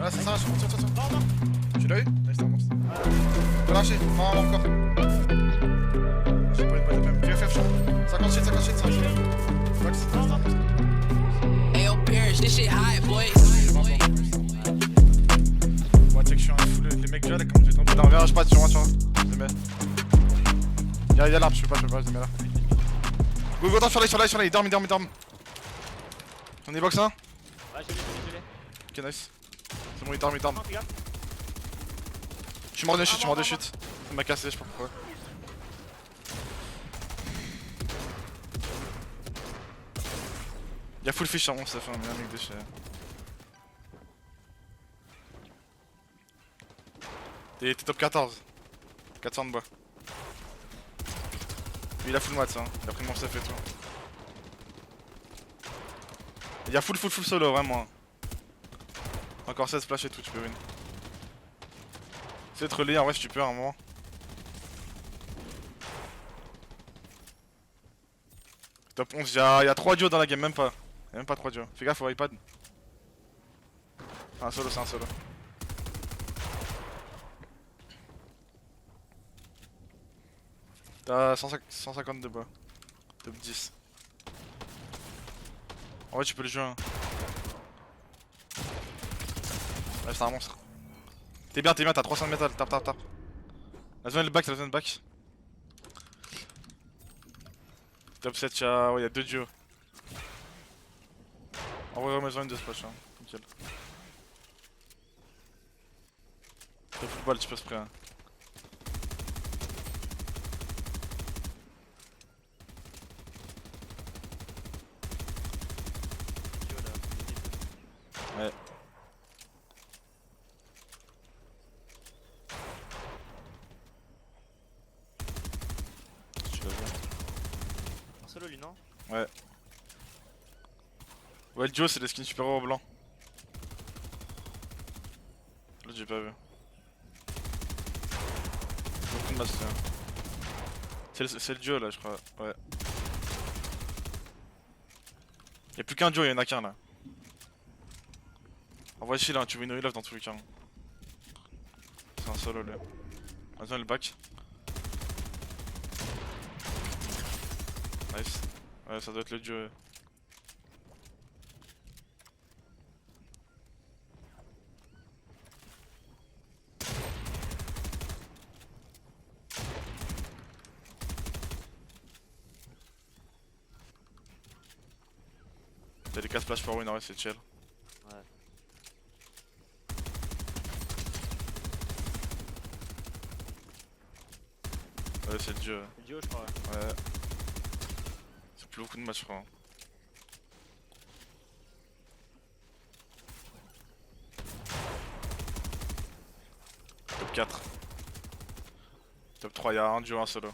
Voilà, c'est ça, tiens. Tu l'as eu? Nice, t'es un monstre. Peux lâcher, non, encore. J'ai pas eu de balle de PM. Fais champ. 58, ça va chier. Max. Ayo, Pierce, this shit hot, boys. Ouais, check, je suis un full. Les mecs déjà, là, comme j'ai tombé. Non, viens, je passe sur moi, tu vois. Je les mets. Y'a l'arbre, je peux pas, je les mets là. Go, attends, sur là, il dorme. On est box 1? Ouais, je l'ai. Ok, nice. C'est bon, il dorme. Non, regarde. Je suis mort de chute, Il m'a cassé, je sais pas pourquoi. Y'a full fish sur mon, ça fait un mec de chez. T'es top 14. 400 de bois. Lui il a full mat, hein. Il a pris mon stuff et tout. Il y a full solo, vraiment. Encore 16 flash et tout, tu peux win. C'est de relayer en vrai si tu peux à un moment. Top 11, y'a 3 duos dans la game, même pas. Y'a même pas 3 duos. Fais gaffe au iPad. C'est un solo. T'as 150 de bois. Top 10. En vrai tu peux le jouer hein. Ouais c'est un monstre. T'es bien, t'as 300 de métal, tape. La zone le back. Top 7 y'a 2 duos. En vrai on a besoin de splash hein. Nickel. T'as full balle, tu peux spray hein. Ouais. Tu l'as vu. Un solo lui, non? Ouais. Ouais, le duo c'est les skins super héros blancs. L'autre j'ai pas vu. Beaucoup de master. C'est le duo là je crois. Ouais. Y'a plus qu'un duo, y'en a qu'un là. En vrai chill hein, tu win reload dans tous les cas. C'est un solo lui. Attends le back. Nice. Ouais ça doit être le duo. Ouais. T'as des 4 flash pour win en vrai c'est chill. Ouais. Ouais c'est le duo. Le duo, je crois. Ouais. C'est plus beaucoup de matchs je crois. Top 4. Top 3, y'a un duo, un solo.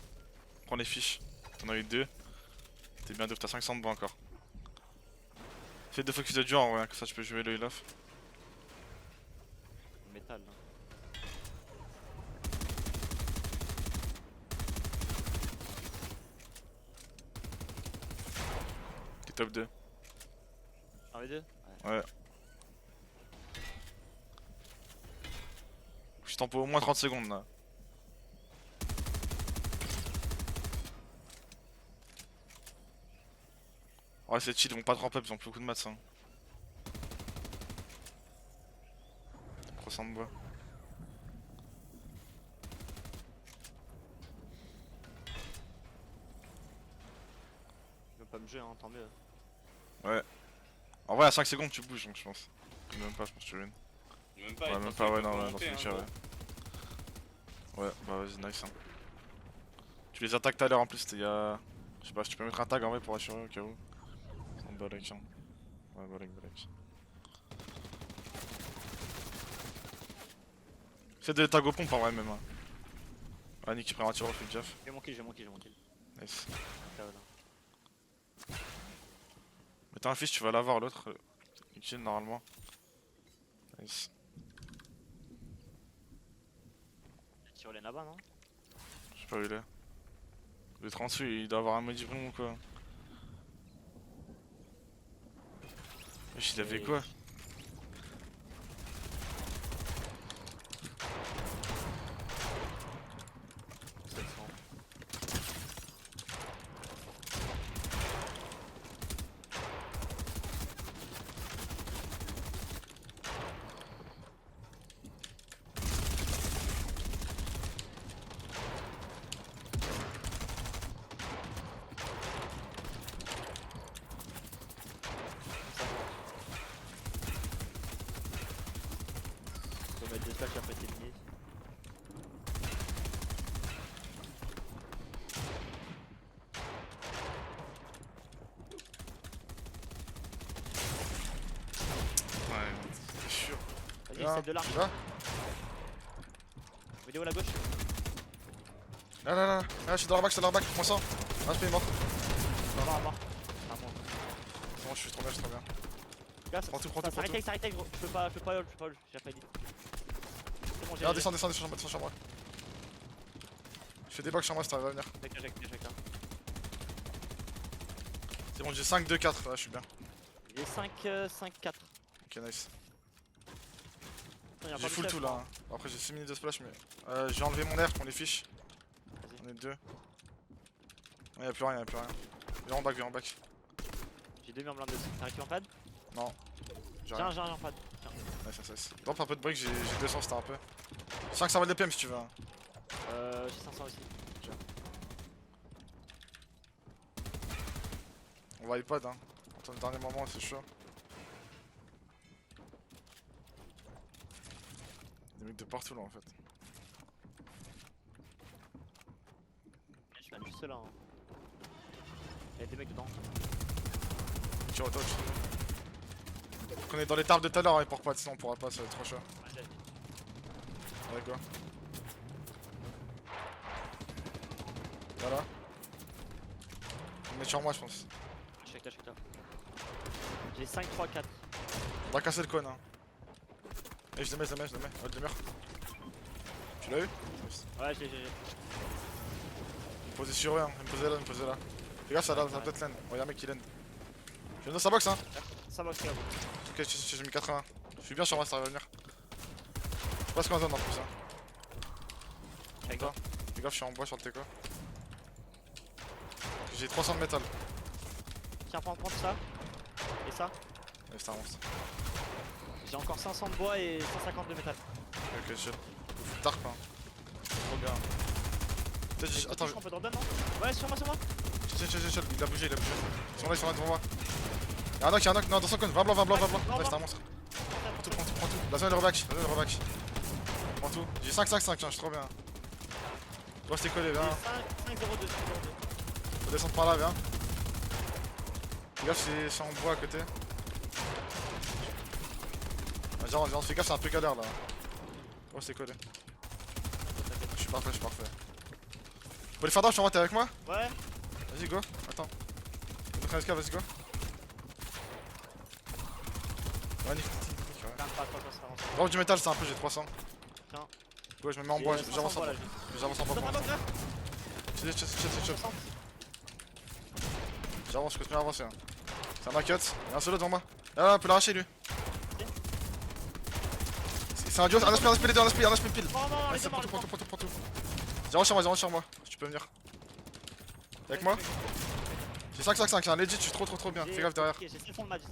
Prends les fiches. T'en as eu 2. T'es bien t'as 500 de bois encore. Fais 2 focus de duo en vrai, comme ça tu peux jouer le heal off. Métal. Hein. T'es top 2. Un V2? Ouais. Je t'en peux au moins 30 secondes là. Ouais c'est chill, ils vont pas te ramp up, ils ont plus beaucoup de maths hein. 300 de bois. Il veut pas me jouer, hein, tant mieux. Ouais. En vrai à 5 secondes tu bouges donc je pense. Même pas je pense que tu win. Même pas, Ouais même pas ouais non dans tous les cas ouais. Ouais bah vas-y nice hein. Tu les attaques tout à l'heure en plus, y'a... Je sais pas si tu peux mettre un tag en vrai pour assurer au cas où. C'est un balek hein. Ouais balek. Fais des tags aux pompes en vrai même hein. Ouais Nick il prend un tir, fais gaffe. J'ai mon kill. Nice. KO là. Mais t'as un fiche, tu vas l'avoir l'autre. Kill normalement. Nice. Il tire les là-bas, non? Je sais pas où il est. Le 38 il doit avoir un modibron ou quoi. Wesh il avait quoi? flash après t'es éliminé. Ouais, c'est sûr. Vas-y, Viens, c'est de l'arc. tu vas Vidéo à la gauche. Là, je suis dans leur back, prends ça. Ah, je est mort. Mort, à mort. Ah, bon. C'est bon, je suis trop bien, Gars, Prends tout, ça arrête gros. Je peux pas ult, j'ai pas dit. C'est bon, j'ai. Viens, descends, chambre. Je fais des bugs chambre, si t'arrives à venir. J'ai. C'est bon, j'ai 5, 2, 4, là, je suis bien. Il est 5, 4. Ok, nice. J'ai full tout là. Hein. Après, j'ai 6 minutes de splash, mais. J'ai enlevé mon air pour les fiches. Vas-y. On est 2. Y'a plus rien. Viens en back. J'ai 2 murs blindés aussi. T'as récupéré en pad? Non. J'ai J'ai rien. un pad. Tiens. Nice. Drop un peu de brick, j'ai 200, c'était un peu. 500 balles de PM si tu veux. Hein. J'ai 500 aussi. On va iPod, hein. Dans le dernier moment, c'est chaud. Des mecs de partout là en fait. Je suis même juste là. Hein. Il y a des mecs dedans. Tu retouches. Donc on est dans les tables de tout à l'heure, hein, pour pas, sinon on pourra pas, ça va être trop chaud. Allez, go. Voilà. On est sur moi, je pense. Je suis avec toi. J'ai 5, 3, 4. On va casser le cône. Hein. Et je le mets. Oh, le mur. Tu l'as eu? Ouais, j'ai. Posé sur eux, hein. Il me posait là. Fais gaffe, ça va peut-être land. Oh, y'a un mec qui land. Je viens dans sa box, hein. Ça va, c'est Ok, j'ai mis 80. Je suis bien sur moi, ça va venir. Je passe qu'en zone en plus. Hein. avec toi. Fais gaffe, je suis en bois sur le TK. J'ai 300 de métal. Tiens, prends ça. Et ça. Ouais, c'est un monstre. J'ai encore 500 de bois et 150 de métal. Ok, chill. Faut tarp, hein. Trop bien. Peut-être attends, On peut dans le non? Ouais, sur moi. chill. Il a bougé. Ils sont là devant moi. Y'a un knock, non, dans son cône. 20 blanc. Ouais, c'est un monstre. Prends tout. La zone est reback. Prends tout. J'ai 5, hein, je suis trop bien. Toi, c'était collé, viens. 5-0-2. Faut descendre par là, viens. Fais gaffe, c'est en bois à côté. Genre, fais gaffe, c'est un peu galère là. Oh, c'est collé. Je suis parfait. Faut les faire down, je t'envoie, t'es avec moi? Ouais. Vas-y, go. Attends. Vas-y, go. Ouais, nique. Drop du métal, c'est un peu, j'ai 300. Tiens. Ouais, je me mets en bois, j'avance en bois. J'avance en bois. Chill. J'avance, je continue à avancer. Hein. C'est un maquette, il y a un solo devant moi. Là, on peut l'arracher lui. C'est un duo, un SP, les deux, un SP pile. Non, Nice, prends tout. Zéro sur moi, si tu peux venir. T'es avec moi? J'ai 5, un legit, je suis trop bien. Fais gaffe derrière. J'ai 700 de match.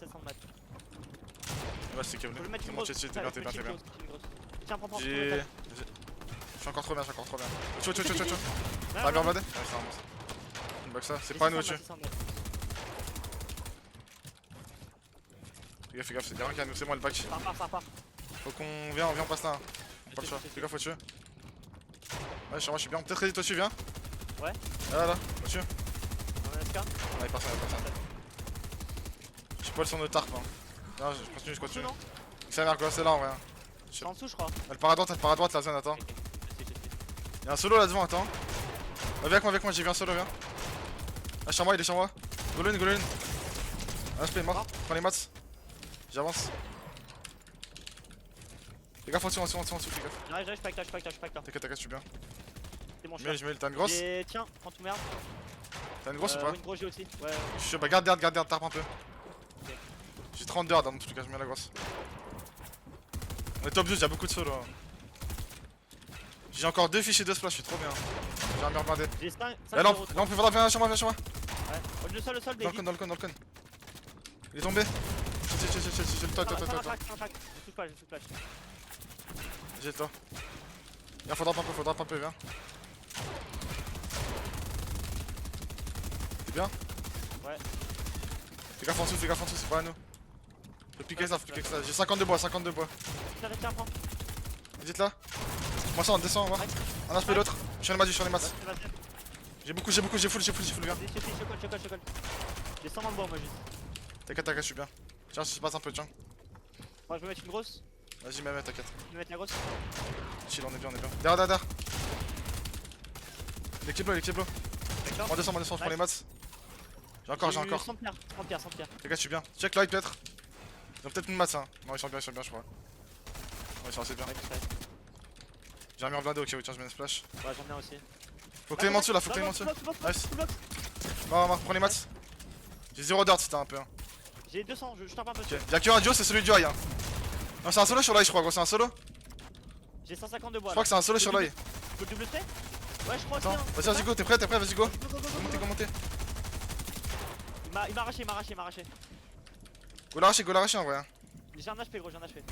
Ouais, c'est câblé. Faut le mettre C'est une bon, grosse. t'es bien. Tiens, prends. Je suis encore trop bien. Tu. T'as bien bladé? Ouais, c'est un monstre. Une box ça, c'est pas à nous au-dessus. Fais gaffe, c'est bien qu'à nous, c'est moi le back. Ça part. Faut qu'on vienne, on passe là. Pas le choix, fais gaffe au-dessus. Ouais, sur moi je suis bien, peut-être ready au-dessus, viens. Ouais. Là, au-dessus. On a SK. Non, y'a personne. Je suis pas sur nos tarp. Hein. Non, je continue. Non. C'est la merde quoi, c'est là en vrai. C'est en dessous, je crois. Elle part à droite la zone, attends. Y'a un solo là devant, attends. Viens avec moi, j'ai vu un solo, viens. Ah, sur moi, il est sur moi. Go in. Un SP mort, prends les mats. J'avance. Fais gaffe en dessous, fais gaffe. J'arrive, je pack toi. T'inquiète, je suis bien. C'est bon, Je mets, t'as une grosse? Tiens, prends tout merde. T'as une grosse ou pas? Une grosse, j'ai aussi. Ouais. Je suis sûr, bah garde, tarpe un peu. J'ai 32 hard dans tout cas, je mets la grosse. On est top 12, y'a beaucoup de solo. Hein. J'ai encore 2 fichiers de splash, je suis trop bien. J'ai un mur blindé. J'ai 5. Là, on peut voir, viens sur moi. Ouais. Le sol, Dans David. le con. Il est tombé. Chill, toi. Je suis flash. J'ai toi. Viens, faut drop un peu, viens. T'es bien? Ouais. Fais gaffe en dessous, c'est pas à nous. Faut piquer ça. J'ai 52 bois. Tiens, prends. Dites là. Moi ça on descend, on va. Un HP l'autre. Je suis sur les mats. Vas-y, vas-y. J'ai full, viens. Je colle. J'ai 120 de bois, moi, juste. T'inquiète, je suis bien. Tiens, je passe un peu, tiens. Moi, je vais mettre une grosse. Vas-y, mets, t'inquiète. Je vais mettre la grosse. Chill, on est bien. Derrière. L'équipe bleu. D'accord. On descend, je prends les mats. J'ai encore. 100 pierres. T'inquiète, je suis bien. Check light peut-être. Ils ont peut-être une mats, hein. Non, ils sont bien, je crois. Ouais, ils sont assez bien. J'ai un mur blindé au cas où, tiens, je mets une splash. Ouais, j'en ai un aussi. Faut que t'aies dessus là, Nice. Va, prends les mats. J'ai 0 d'art si t'as un peu. Hein. J'ai 200, je tape un peu. Ok, y'a que un duo, c'est celui du high. Hein. Non, c'est un solo sur l'high, je crois, gros, c'est un solo. J'ai 150 de bois. Je crois que c'est un solo sur l'high. Tu peux le double trait? Ouais, je crois que Attends, c'est un. vas-y, go, t'es prêt, vas-y, go. Go monter. Il m'a arraché. Go l'arracher en vrai. Hein. J'ai un HP, gros, j'ai un HP.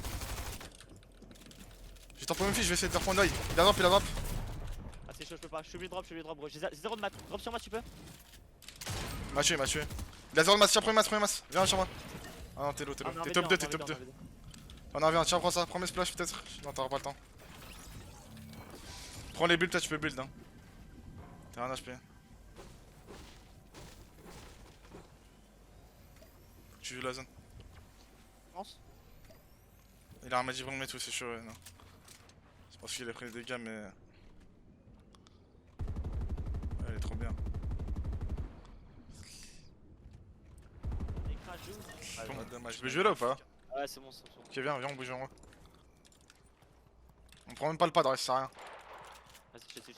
J'ai ton premier fils, je vais essayer de te reprendre l'œil. Il a drop. Ah, c'est chaud, je peux pas. Je suis obligé de drop, gros. J'ai 0 de mat. Drop sur moi, tu peux? M'a tué. Il a 0 de masse, tiens, premier masse. Viens sur moi. Ah non, t'es low. Ah, on est en T'es V2, top 2, on est t'es en top V2, 2. on est en V2. On en revient, tiens, prends ça. Prends mes splash peut-être. Non, t'auras pas le temps. Prends les builds, peut-être tu peux build. Hein. T'as un HP. Tu joues la zone. Je pense. Il a un Magic Bomb et tout, c'est chaud, ouais, non. C'est parce qu'il a pris des dégâts, mais. Ouais, il est trop bien. Écrase, joue. Bon, dommage. Je peux jouer là ou pas? Ouais, c'est bon. Ok, viens, on bouge en haut. On prend même pas le pad, ça sert à rien. Vas-y, je sais.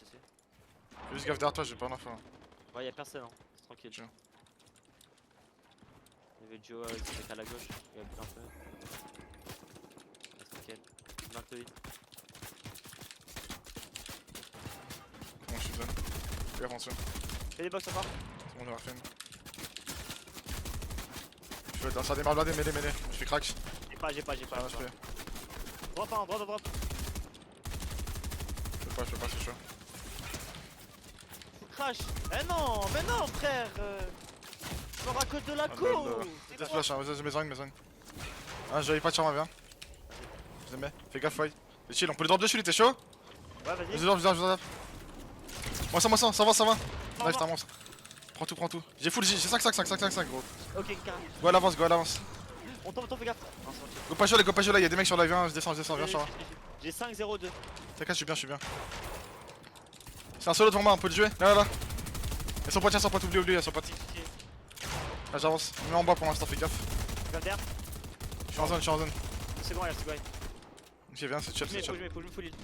Fais juste gaffe derrière toi, j'ai pas d'infos. Hein. Ouais, y'a personne, hein. C'est tranquille. Tiens. Il y avait Joe qui était à la gauche. Il a bu un peu. C'est nickel. 28. Bon, je suis zone. Fais gaffe en dessous. Fais des box encore. C'est bon, j'ai refait. Je peux ça démarre blindé, mêlé. Je fais crack. J'ai pas. Ah, je fais. Drop. Je peux pas, c'est chaud. Crash. Mais non, frère. Sors à cause de la co. J'ai des flash, hein, vas-y, mes zones. Ah, j'avais pas de charme, viens. Je les mets, fais gaffe, fight. C'est chill, on peut les drop dessus, lui, t'es chaud? Ouais, vas-y. Vas-y, drop. Moi ça va. Nice, va. t'es un monstre. Prends tout. J'ai full J, j'ai 5, gros. Ok, carré. Go à l'avance. On tombe, fais gaffe. Non, c'est tranquille. Go pas chaud là, y'a des mecs sur live, viens, je descends, viens sur moi. J'ai 5-0-2. T'inquiète, je suis bien. C'est un solo devant moi, on peut le jouer. Là. Y'a son pote, oublie, y'a son pote. Là, j'avance. Je me mets en bas pour l'instant, fais gaffe. Je viens derrière. Je suis en zone. C'est bon, c'est bon. Ok, viens, c'est chill. Faut que je me full heal.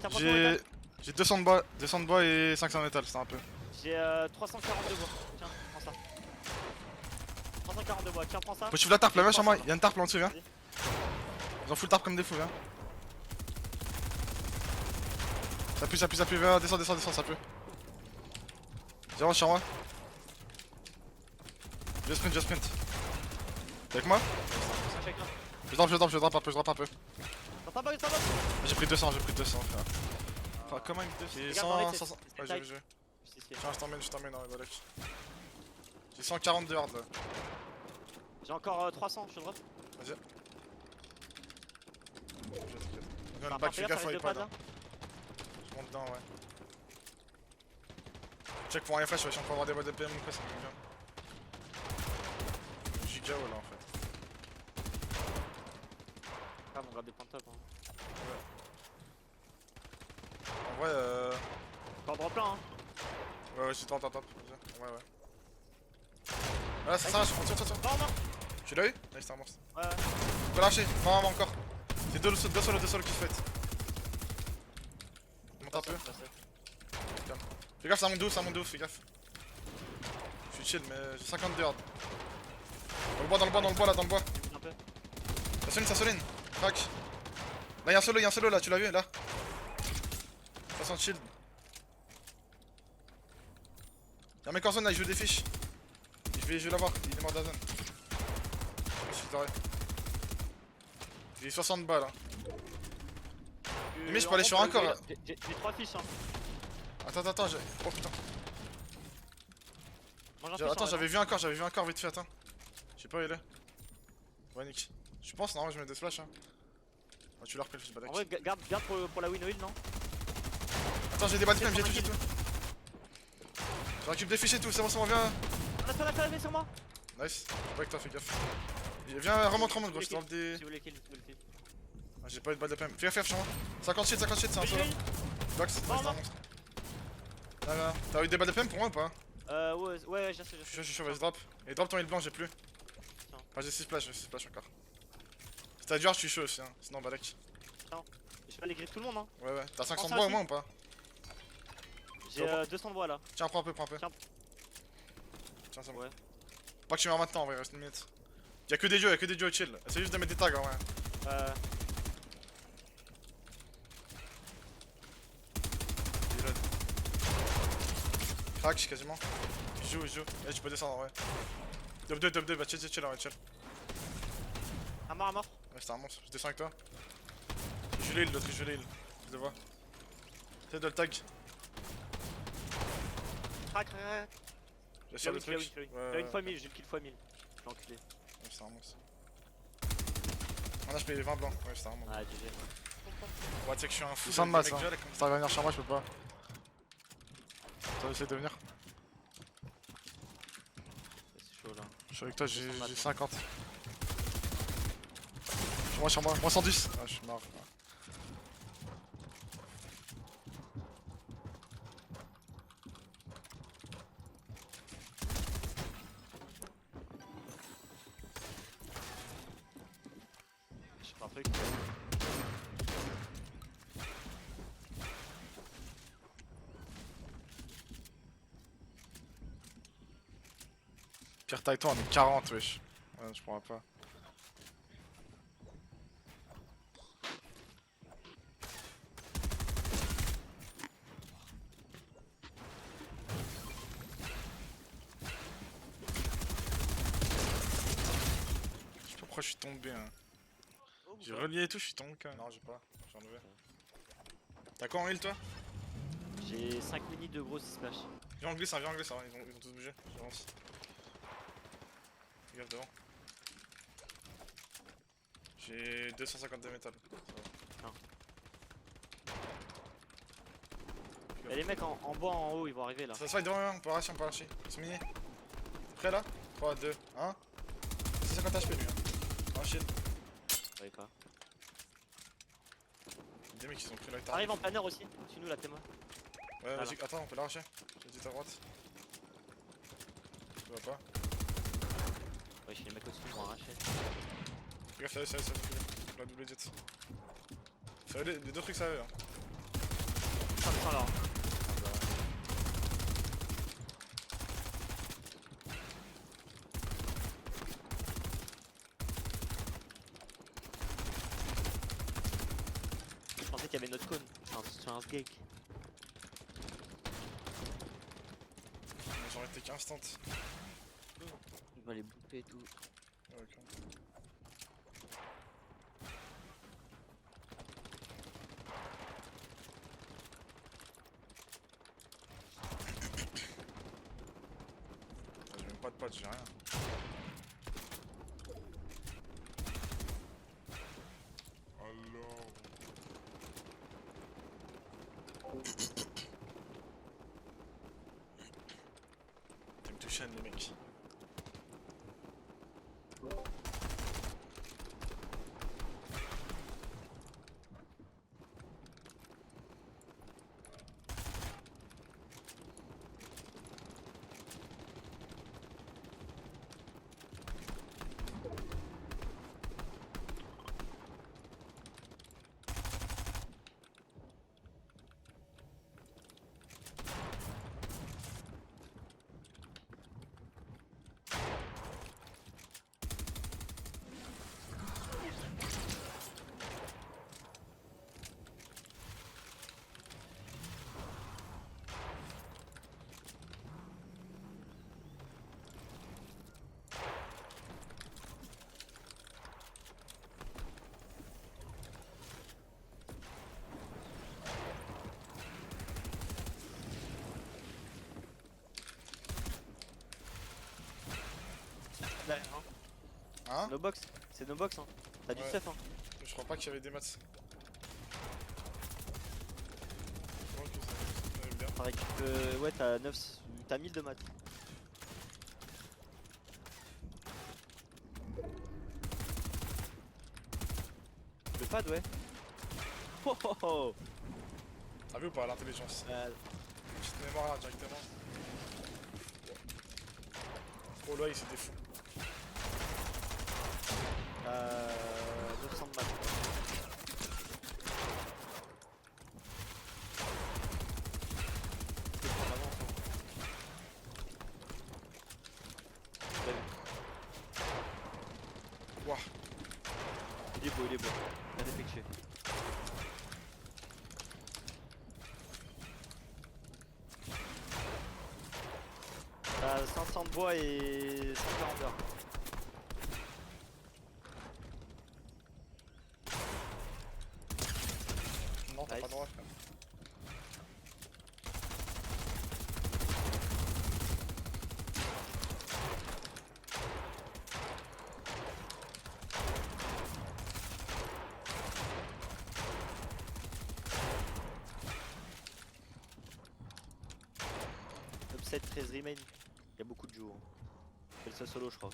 Tiens, prends ton métal. J'ai 200 de bois et 500 de métal, c'est un peu. J'ai 342 bois. Tiens, prends ça. 342 bois, tiens, prends ça. Faut que je la tarpe, la vache sur moi, y'a une tarpe là en dessous, viens. Ils ont full tarpe comme des fous, viens. Ça pue, viens, descends, ça pue. Zéro sur moi. Je sprint. T'es avec moi? Je drop un peu. Dans ta box. J'ai pris 200, frère. Enfin, comment il me J'ai 100. Ouais, j'ai vu. Tiens, je t'emmène dans les balèques. J'ai 142 hard là. J'ai encore 300, je te drop. Vas-y. Enfin, Back, fais gaffe, ça il reste pas de là. Je monte dedans, ouais. Check pour un flash, si on peut avoir des boîtes de PM ou quoi, ça me bien. Giga là en fait. Ah, on garde des points de top. Hein. En vrai, T'en drop plein, hein. Ouais, c'est top. Ouais. Voilà, c'est ça, tiens. Non. Tu l'as eu? Nice, c'est un monstre. Ouais. On peut lâcher, vraiment encore. C'est deux solos qui se fêtent. Monte un peu. Fais gaffe, ça monte de ouf, fais gaffe. Je suis chill, mais j'ai 52 hard. Dans le bois, dans le bois. Un peu. Ça soline. Crac. Là, y'a un solo là, tu l'as vu là. 60 shield. Y'a un mec en zone là, il joue des fiches. Je vais l'avoir, il est mort de la zone. Il est 60 balles là. Mais je peux aller sur un corps là. J'ai 3 fiches, hein. Attends, j'ai. Oh putain. Mange un fiche, Attends, en j'avais vu un corps vite fait, attends. Je sais pas où il est. Ouais, nick. Je pense, non, je mets des splash. Hein. Ah, tu l'as repris le fils de En Balek. vrai, garde pour la win oil, non? Attends, j'ai des balles de PM, j'ai tout, j'ai tout. Je récupère des fiches et tout, c'est bon, viens. On a fait sur moi. Nice. Pas avec toi, fais gaffe. Viens, remonte, gros, je te drop des. Si vous voulez kill, si vous voulez kill. Ah, j'ai pas eu de balle de PM. Fais gaffe sur moi. 50 shit, c'est un solo. Box, nice, Mort, t'as un monstre. T'as eu des balles de PM pour moi ou pas? Ouais, j'ai Je suis chaud, vas-y, drop. Et drop ton heal blanc, j'ai plus. Tiens. Ah, j'ai 6 splash encore. Si t'as dur, je suis chaud aussi, hein. Sinon, Balek. Je vais aller griller tout le monde, hein. Ouais, t'as 500 de ça bois au aussi. moins ou pas? J'ai 200 de bois là. Tiens, prends un peu. Tiens. Tiens, c'est bon. Ouais. Pas que tu meurs maintenant, en vrai, reste une minute. Y'a que des duos chill. C'est juste de mettre des tags en vrai. Reload. Crack quasiment. Il joue. Eh, tu peux descendre en vrai. Top 2, bah chill, en vrai, chill. Un mort. Ouais, c'est un monstre, je descends avec toi. Il joue l'île, l'autre il joue l'île. Je le vois. T'es de le tag. Crac. J'ai sur le truc. J'ai une fois 1000, j'ai le kill fois 1000. J'ai enculé. Ouais, c'est un monstre. Ah là, je paye les 20 blancs. Ouais, c'est un monstre. Ah, GG. Ouais, tu sais que je suis un fou. Sans de masse, mec hein. duel, comme Si ça. t'arrives à venir sur moi, je peux pas. T'as essayé de venir? C'est chaud là. Je suis avec toi, j'ai Sans masse, 50. Sur moi, moi 110. Ah, je suis mort. Je sais pas un truc. Pire taille toi, on est 40, wesh. Ouais, je pourrais pas. Je sais pas pourquoi je suis tombé. Hein. Oh, J'ai relié et tout, je suis tombé quand même. Non, j'ai pas. J'ai enlevé. T'as quoi en heal toi? J'ai 5 minutes de gros splash. Viens en glisse, hein, ils ont tous bougé. J'avance. Fais gaffe devant. J'ai 250 de métal. Et les mecs en bas, en haut, ils vont arriver là. Ça se fight devant, on peut arracher. Ils sont minés. Prêt là? 3, 2, 1. C'est 50 HP lui. Hein. Un shield. Ouais, quoi. Des mecs qui sont pris là. Arrive en planeur aussi, suis nous là, témoin. Ouais, Voilà. vas-y, attends, on peut l'arracher. J'ai dit à droite. Je vois pas. Ouais, j'ai les mecs au-dessus, ils vont arracher. Fais gaffe, ça, la double jet. Ça les deux trucs, ça va. Hein. Putain, là. Je pensais qu'il y avait notre cône sur un sgeg. J'en étais qu'instant. Il va les bouffer et tout. Ouais, ok. J'ai même pas de potes, j'ai rien. T'aimes tout chaîne les mecs. Là, hein. Hein? No box, c'est no box hein. T'as du Ouais. stuff hein. Je Je crois pas qu'il y avait des maths. Je crois que ça allait bien. Ouais, t'as 9... T'as 1000 de maths. Le pad, ouais. Oh oh oh. T'as vu ou pas l'intelligence? Petite mémoire là directement. Oh là il c'était fou. 900 de maths. Je peux prendre l'avance, hein. T'as vu. Ouah. Il est beau, il est beau. Bien effectué. T'as 500 de bois et 140 d'heures. Non t'as Nice. pas le droit frère. Upset 13 remain. Il y a beaucoup de jours. C'est le seul solo, je crois.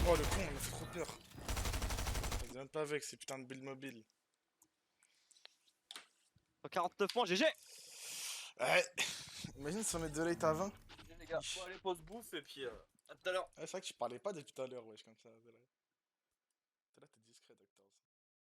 Oh le con il m'a fait trop peur. Il vient pas avec ces putains de build mobile. 49 points, GG. Ouais. Imagine si on met de late à 20. Les gars, faut aller pause bouffe et puis à tout à l'heure. Ouais, c'est vrai que je parlais pas depuis tout à l'heure wesh comme ça.